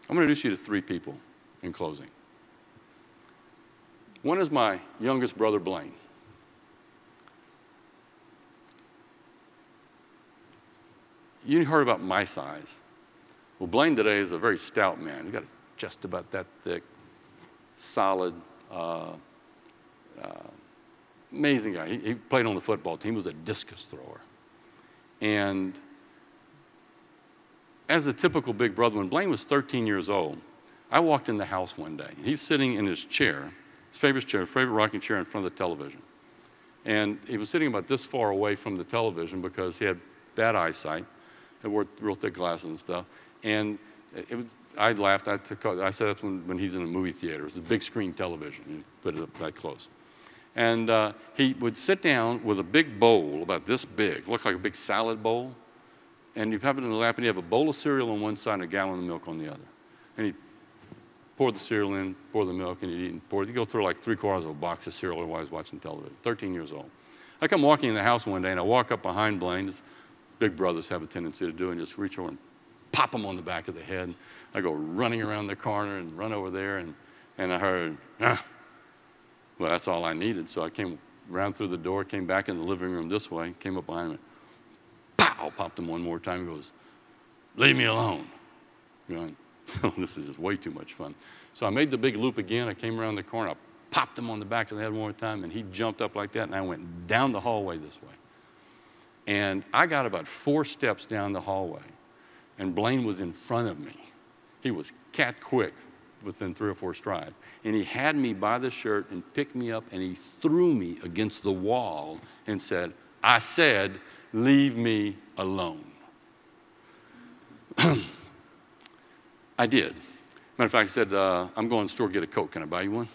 I'm going to introduce you to three people in closing. One is my youngest brother, Blaine. You heard about my size. Well, Blaine today is a very stout man. He got just about that thick, solid, amazing guy. He played on the football team. He was a discus thrower. And as a typical big brother, when Blaine was 13 years old, I walked in the house one day. He's sitting in his chair, his favorite rocking chair in front of the television. And he was sitting about this far away from the television because he had bad eyesight. He wore real thick glasses and stuff. And I laughed. I said that's when he's in a movie theater. It's a big screen television. You put it up that close. And he would sit down with a big bowl about this big, looked like a big salad bowl. And you'd have it in the lap, and you have a bowl of cereal on one side and a gallon of milk on the other. And he'd pour the cereal in, pour the milk, and he'd eat and pour it. He'd go through like 3/4 of a box of cereal while he's watching television. 13 years old. I come walking in the house one day, and I walk up behind Blaine, as big brothers have a tendency to do, and just reach over and pop him on the back of the head. I go running around the corner and run over there, and I heard, ah. Well, that's all I needed. So I came around through the door, came back in the living room this way, came up behind him, and pow, popped him one more time. He goes, leave me alone. I'm going, oh, this is just way too much fun. So I made the big loop again. I came around the corner. I popped him on the back of the head one more time, and he jumped up like that, and I went down the hallway this way. And I got about 4 steps down the hallway, and Blaine was in front of me. He was cat quick within 3 or 4 strides. And he had me by the shirt and picked me up, and he threw me against the wall and said, I said, leave me alone. I did. Matter of fact, I said, I'm going to the store to get a Coke. Can I buy you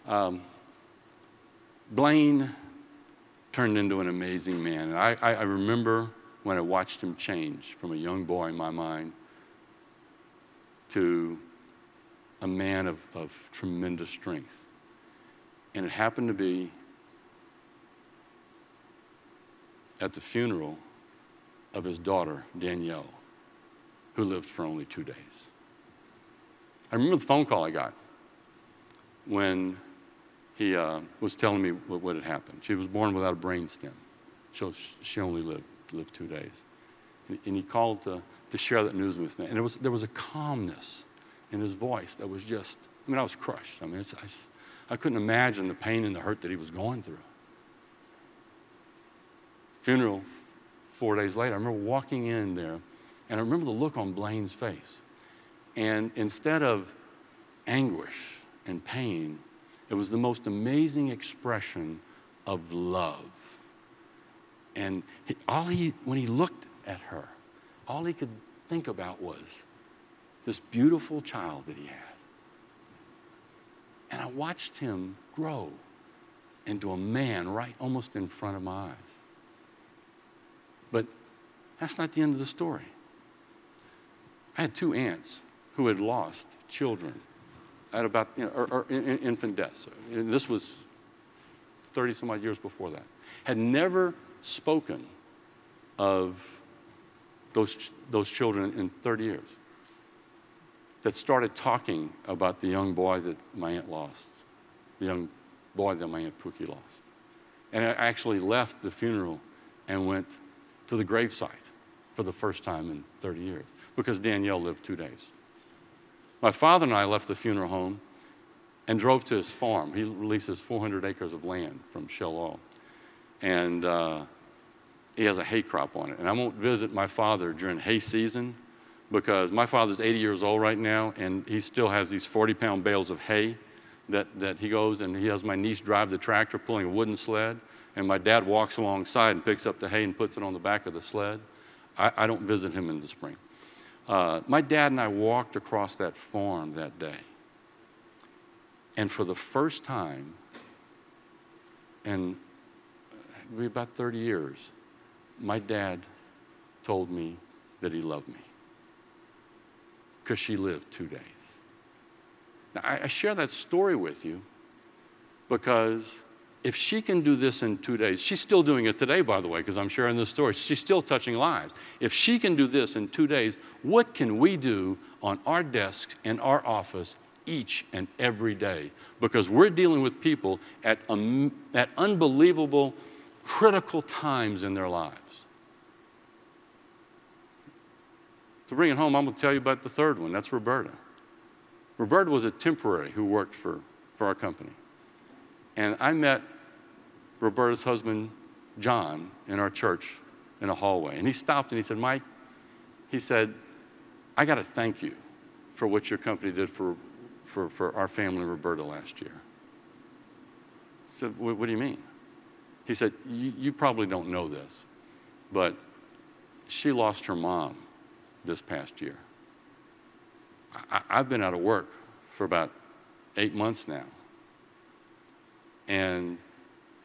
one? Blaine turned into an amazing man. And I remember when I watched him change from a young boy in my mind to a man of tremendous strength. And it happened to be at the funeral of his daughter, Danielle, who lived for only 2 days. I remember the phone call I got when he was telling me what had happened. She was born without a brain stem, so she only lived 2 days. And he called to share that news with me. And there was a calmness in his voice that was just, I mean, I was crushed. I mean, I couldn't imagine the pain and the hurt that he was going through. Funeral 4 days later, I remember walking in there, and I remember the look on Blaine's face. And instead of anguish and pain, it was the most amazing expression of love. And when he looked at her, all he could think about was this beautiful child that he had. And I watched him grow into a man right almost in front of my eyes. But that's not the end of the story. I had 2 aunts who had lost children at about, infant deaths. And this was 30 some odd years before that. Had never spoken of those children in 30 years. That started talking about the young boy that my aunt lost, the young boy that my Aunt Pookie lost. And I actually left the funeral and went to the gravesite for the first time in 30 years because Danielle lived 2 days. My father and I left the funeral home and drove to his farm. He leases 400 acres of land from Shell Oil. And he has a hay crop on it. And I won't visit my father during hay season because my father's 80 years old right now, and he still has these 40-pound bales of hay that he goes, and he has my niece drive the tractor pulling a wooden sled, and my dad walks alongside and picks up the hay and puts it on the back of the sled. I don't visit him in the spring. My dad and I walked across that farm that day, and for the first time in about 30 years, my dad told me that he loved me because she lived 2 days. Now, I share that story with you because if she can do this in 2 days, she's still doing it today, by the way, because I'm sharing this story. She's still touching lives. If she can do this in 2 days, what can we do on our desks in our office each and every day? Because we're dealing with people at unbelievable, critical times in their lives. To bring it home, I'm going to tell you about the third one. That's Roberta. Roberta was a temporary who worked for our company. And I met Roberta's husband, John, in our church in a hallway. And he stopped and he said, Mike, he said, I got to thank you for what your company did for our family and Roberta last year. I said, what do you mean? He said, you probably don't know this, but she lost her mom this past year. I've been out of work for about 8 months now. And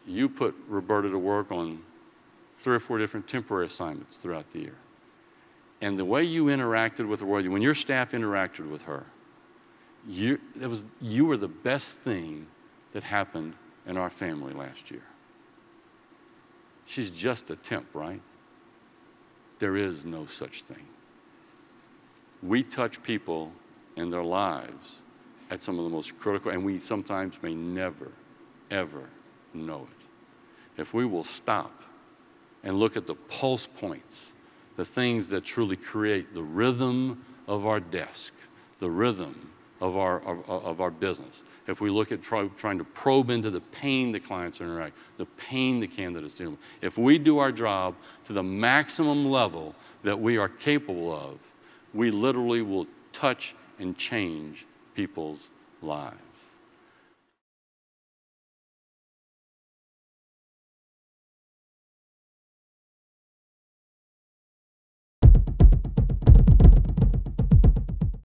you put Roberta to work on 3 or 4 different temporary assignments throughout the year. And the way you interacted with her, when your staff interacted with her, you were the best thing that happened in our family last year. She's just a temp, right? There is no such thing. We touch people in their lives at some of the most critical, and we sometimes may never, ever know it. If we will stop and look at the pulse points, the things that truly create the rhythm of our desk, the rhythm of our business. If we look at trying to probe into the pain the clients interact, the pain the candidates deal with, if we do our job to the maximum level that we are capable of, we literally will touch and change people's lives.